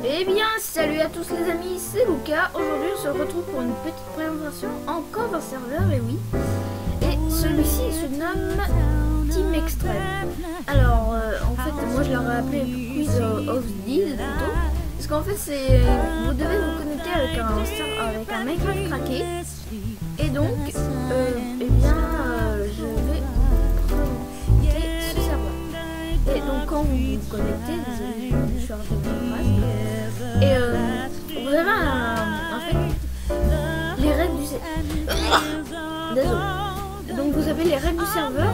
Eh bien, salut à tous les amis, c'est Lucas. Aujourd'hui, on se retrouve pour une petite présentation encore d'un serveur, et oui. Et celui-ci se nomme Team Extreme. Alors, en fait, moi je l'aurais appelé Quiz of Deed plutôt. Parce qu'en fait, c'est vous devez vous connecter avec un Minecraft craqué. Et donc, eh bien, je vais présenter ce serveur. Et donc, quand vous vous connectez, désolé, je suis arrêtée de phrase. Et vous avez en fait les règles du serveur. Désolé. Donc vous avez les règles du serveur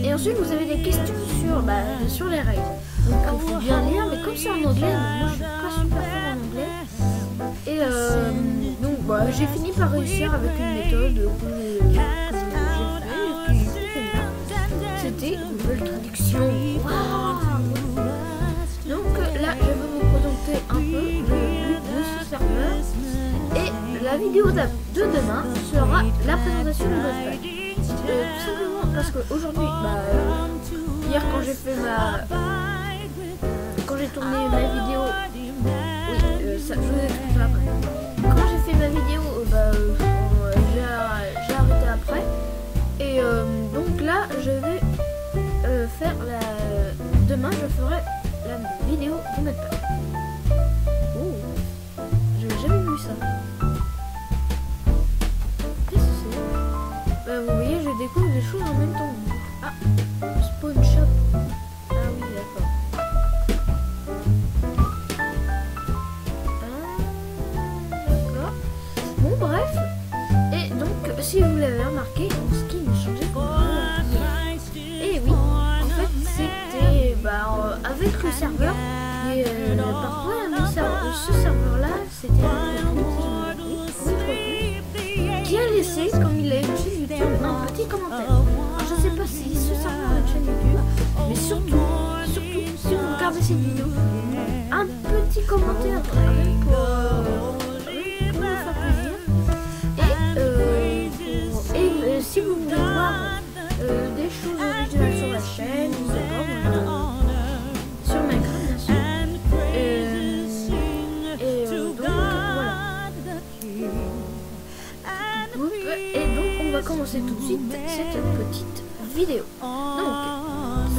et ensuite vous avez des questions sur les règles. Donc il faut bien lire, mais comme c'est en anglais, moi je suis pas super fort en anglais. Et donc j'ai fini par réussir avec une méthode que j'ai fait et qui fait bien. C'était Google Traduction. Wow. Donc là je vais vous présenter un peu le but de ce serveur. Et la vidéo de demain sera la présentation du boss pack. Tout simplement parce qu'aujourd'hui, hier quand j'ai fait quand j'ai tourné ma vidéo, oui, ça, je vous explique ça après. Quand j'ai fait ma vidéo, j'ai arrêté après. Et donc là, je vais faire demain, je ferai la vidéo du mode pack. Oh, j'avais jamais vu ça. Vous voyez, je découvre des choses en même temps. Ah, spawn shop. Ah oui, d'accord. D'accord. Bon, bref. Et donc, si vous l'avez remarqué, mon skin a changé. Et oui, en fait, c'était avec le serveur. Et parfois, ce serveur-là, c'était qui a laissé, comme il a une chaîne YouTube, un petit commentaire. Alors, je sais pas si ce serveur a une chaîne YouTube, mais surtout, si vous regardez cette vidéo, un petit commentaire pour me faire plaisir. Et si vous voulez voir des choses originales sur la chaîne, sur Minecraft bien sûr. Donc voilà. Et donc on va commencer tout de suite cette petite vidéo. Donc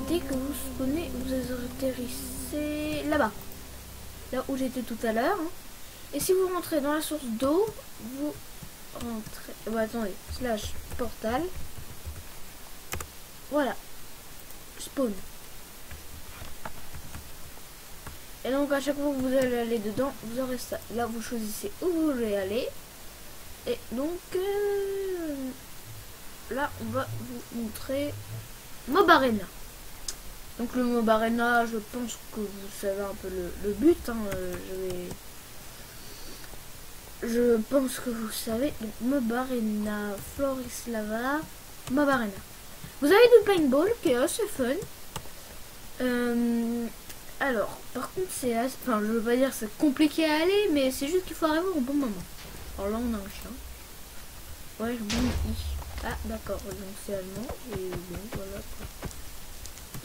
dès que vous spawnez, vous atterrissez là-bas, là où j'étais tout à l'heure. Et si vous rentrez dans la source d'eau, vous rentrez. Attendez, / portal. Voilà, spawn. Et donc à chaque fois que vous allez aller dedans, vous aurez ça. Là vous choisissez où vous voulez aller. Et donc là on va vous montrer Mob Arena. Donc le Mob Arena, je pense que vous savez un peu le but. Je pense que vous savez. Donc Mob Arena, Floris Lava, Mob Arena. Vous avez du paintball qui est assez fun. Alors, par contre, c'est assez... Enfin, je veux pas dire c'est compliqué à aller, mais c'est juste qu'il faut arriver au bon moment. Alors là, on a un chien. Ouais, je m'en dis. Ah, d'accord, donc c'est allemand. Et bon, voilà quoi.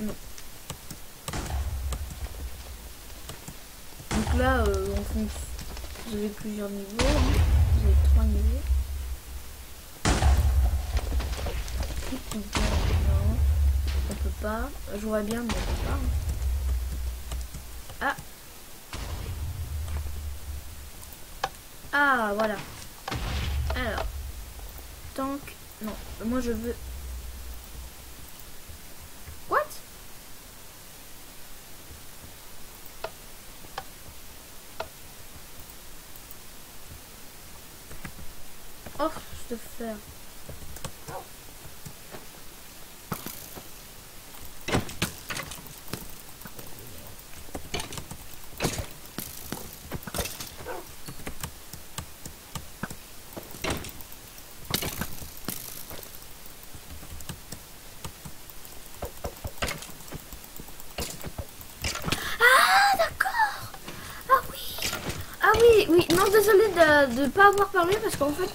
Non. Donc là, en fond, vous avez plusieurs niveaux. Vous avez 3 niveaux. Non, on peut pas. Je vois bien, mais on peut pas. Ah. Ah, voilà. Alors. Tank. Non, moi je veux... What? Oh, je te fais... Oui, non, désolé de ne pas avoir parlé parce qu'en fait,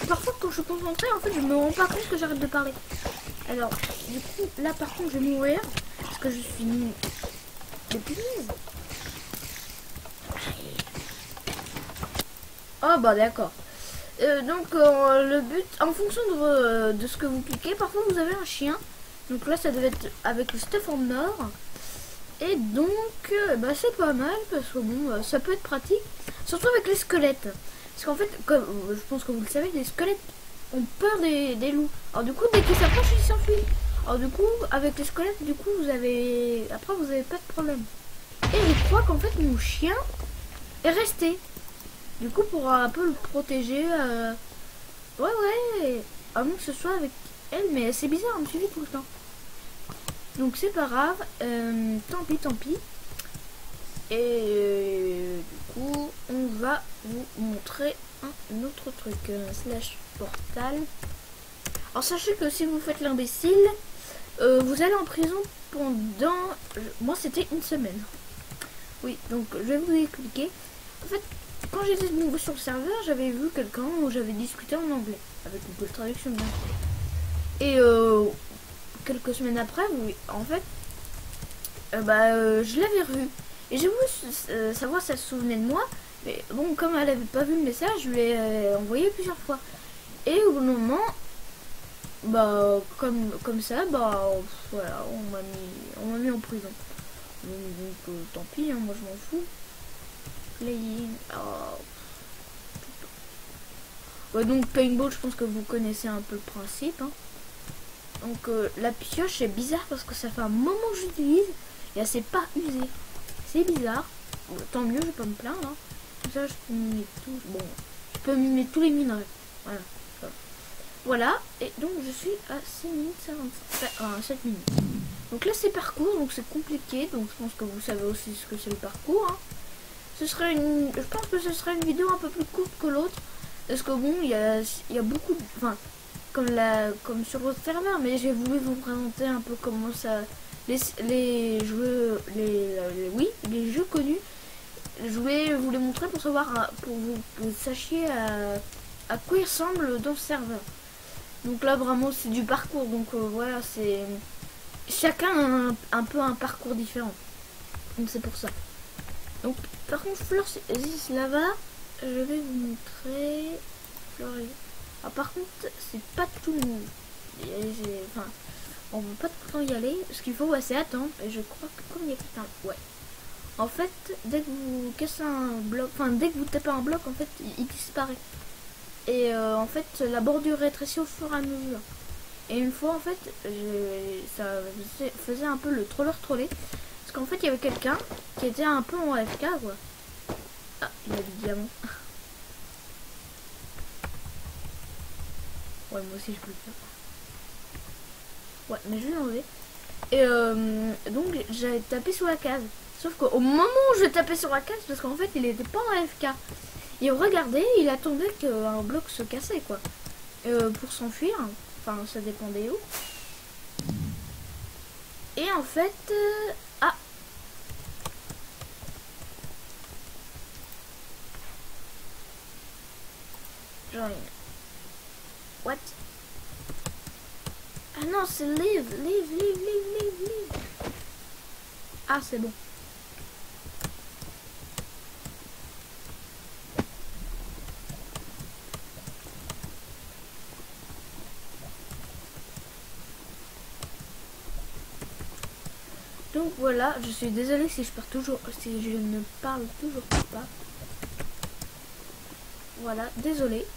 parfois quand je suis concentrée, en fait, je me rends pas compte que j'arrête de parler. Alors, du coup, là par contre, je vais mourir parce que je suis nulle. Des punaises. Ah bah d'accord. Donc le but, en fonction de ce que vous cliquez, parfois vous avez un chien. Donc là ça devait être avec le stuff en or. Et donc bah, c'est pas mal parce que bon ça peut être pratique. Surtout avec les squelettes. Parce qu'en fait, comme je pense que vous le savez, les squelettes ont peur des loups. Alors du coup dès qu'ils s'approchent ils s'enfuient. Alors du coup avec les squelettes du coup vous avez... Après vous avez pas de problème. Et je crois qu'en fait mon chien est resté. Du coup, pour un peu le protéger, ouais, à moins que ce soit avec elle, mais c'est bizarre, elle me suivit tout le temps. Donc c'est pas grave, tant pis. Et du coup, on va vous montrer un autre truc, slash portal. Alors sachez que si vous faites l'imbécile, vous allez en prison pendant... Moi c'était une semaine. Oui, donc je vais vous expliquer. En fait, quand j'étais de nouveau sur le serveur, j'avais vu quelqu'un où j'avais discuté en anglais, avec Google Traduction bien sûr. Et quelques semaines après, oui, en fait, je l'avais revu. Et j'ai voulu savoir si elle se souvenait de moi. Mais bon, comme elle avait pas vu le message, je lui ai envoyé plusieurs fois. Et au bout d'un moment, comme ça, voilà, on m'a mis en prison. Donc tant pis, hein, moi je m'en fous. Playing. Ouais, donc paintball, je pense que vous connaissez un peu le principe. Hein. Donc la pioche est bizarre parce que ça fait un moment que j'utilise et elle s'est pas usée. C'est bizarre. Bon, tant mieux, je vais pas me plaindre. Hein. Comme ça, je peux mimer tout. Bon, je peux mimer tous les minerais. Voilà. Voilà. Et donc je suis à 6 minutes 7 minutes. Donc là c'est parcours, donc c'est compliqué. Donc je pense que vous savez aussi ce que c'est le parcours. Hein. Je pense que ce sera une vidéo un peu plus courte que l'autre. Parce que bon, il y a beaucoup de... Enfin, comme sur votre serveur, mais j'ai voulu vous présenter un peu comment ça... Les jeux... les jeux connus. Je voulais vous les montrer pour savoir... Pour que vous sachiez à quoi ils ressemblent dans ce serveur. Donc là, vraiment, c'est du parcours. Donc voilà, c'est... Chacun a un peu un parcours différent. Donc c'est pour ça. Donc, par contre, Fleur Zis Lava, je vais vous montrer. Alors, par contre, c'est pas tout le monde. Enfin, on va pas tout le temps y aller. Ce qu'il faut, c'est attendre. Et je crois que comme il y a quelqu'un. Ouais. En fait, dès que vous cassez un bloc, enfin, dès que vous tapez un bloc, en fait, il disparaît. Et en fait, la bordure rétrécit au fur et à mesure. Et une fois, en fait, ça faisait un peu le troller. Parce qu'en fait, il y avait quelqu'un qui était un peu en AFK, quoi. Ah, il a du diamant. Ouais, moi aussi, je peux le faire. Ouais, mais je vais l'enlever. Et donc, j'ai tapé sur la case. Sauf qu'au moment où je tapais sur la case, parce qu'en fait, il était pas en AFK. Il regardait, il attendait qu'un bloc se cassait, quoi. Pour s'enfuir. Enfin, ça dépendait où. Et en fait... ah, join. What? Ah non, c'est leave. Ah, c'est bon. Donc voilà, je suis désolée si je ne parle toujours pas. Voilà, désolée.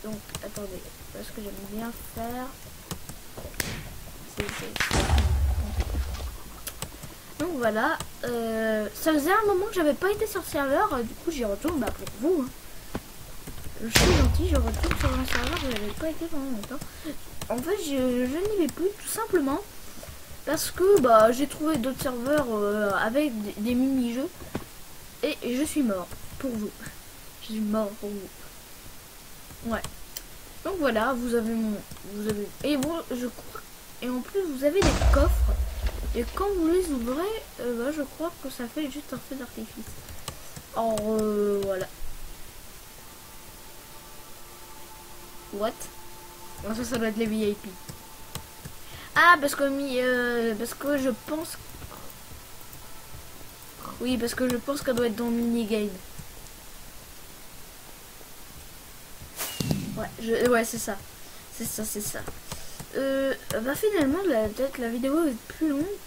Donc attendez, parce que j'aime bien faire. Donc voilà, ça faisait un moment que j'avais pas été sur le serveur, du coup j'y retourne pour vous. Hein. Je suis gentil, je retourne sur un serveur que j'avais pas été pendant longtemps. En fait, je n'y vais plus, tout simplement. Parce que j'ai trouvé d'autres serveurs avec des mini-jeux. Et je suis mort pour vous. Je suis mort pour vous. Ouais. Donc voilà, vous avez... Et bon, je crois... Et en plus, vous avez des coffres. Et quand vous les ouvrez, je crois que ça fait juste un feu d'artifice. Alors, voilà. What? Ça doit être les VIP. Ah, parce que je pense... Oui, parce que je pense qu'elle doit être dans le minigame. Ouais, c'est ça. C'est ça. Bah finalement, peut-être la vidéo va être plus longue.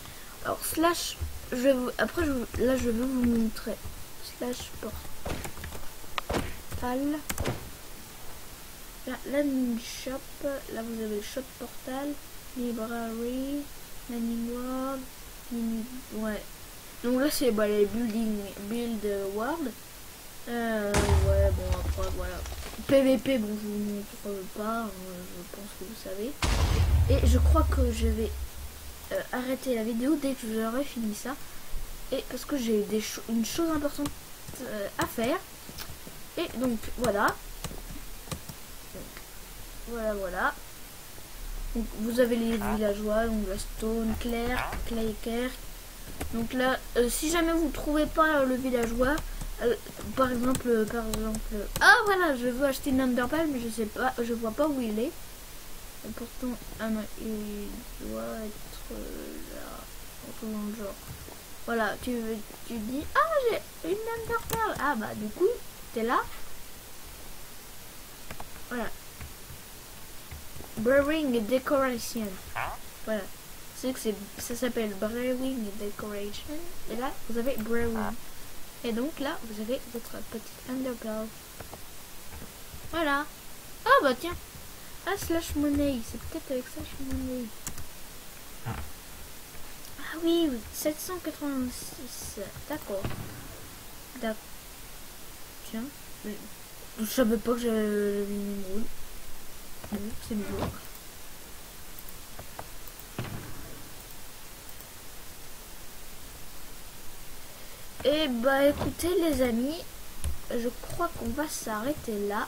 Alors, slash, là, je vais vous montrer. Slash portal. Là, landing shop. Là, vous avez le shop portal. Library. Landing world. Ouais. Donc là, c'est les build world. Ouais, bon, après, voilà. PVP, bon, je vous montre pas, je pense que vous savez. Et je crois que je vais arrêter la vidéo dès que j'aurai fini ça. Et parce que j'ai une chose importante à faire. Et donc, voilà. Voilà. Donc, vous avez les villageois, donc la Stone, Claire, Clayker. Donc là, si jamais vous trouvez pas le villageois, par exemple, ah voilà, je veux acheter une Underpal, mais je sais pas, je vois pas où il est. Et pourtant, ah non, il doit être là, dans le genre. Voilà, tu dis, ah j'ai une Underpal, ah bah du coup, t'es là. Voilà. Brewing Decoration. Voilà. C'est que ça s'appelle Brewing Decoration. Et là, vous avez Brewing. Et donc là, vous avez votre petite Underpearl. Voilà. Ah bah tiens. Ah, slash money. C'est peut-être avec slash money. Ah oui, 786. D'accord. Tiens. Je savais pas que j'avais une émeraude. Bon, c'est nouveau. Et bah écoutez les amis, je crois qu'on va s'arrêter là.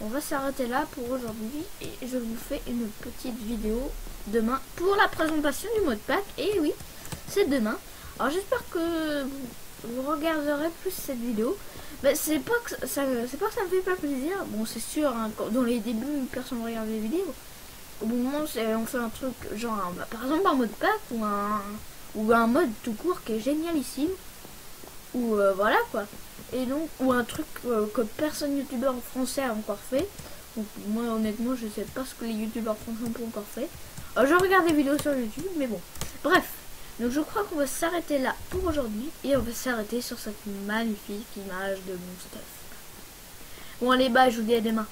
On va s'arrêter là pour aujourd'hui et je vous fais une petite vidéo demain pour la présentation du mot de pack. Et oui, c'est demain. Alors j'espère que vous regarderez plus cette vidéo. Mais c'est pas que ça me fait pas plaisir. Bon, c'est sûr, hein, dans les débuts, personne ne regarde les vidéos. Au bout d'un moment, on fait un truc genre, par exemple un mode pack ou un mode tout court qui est génialissime. Ou voilà quoi. Et donc, ou un truc que personne youtubeur français a encore fait. Donc moi honnêtement je sais pas ce que les youtubeurs français ont encore fait. Je regarde des vidéos sur YouTube mais bon. Bref, donc je crois qu'on va s'arrêter là pour aujourd'hui. Et on va s'arrêter sur cette magnifique image de mon stuff. Bon allez bye, je vous dis à demain.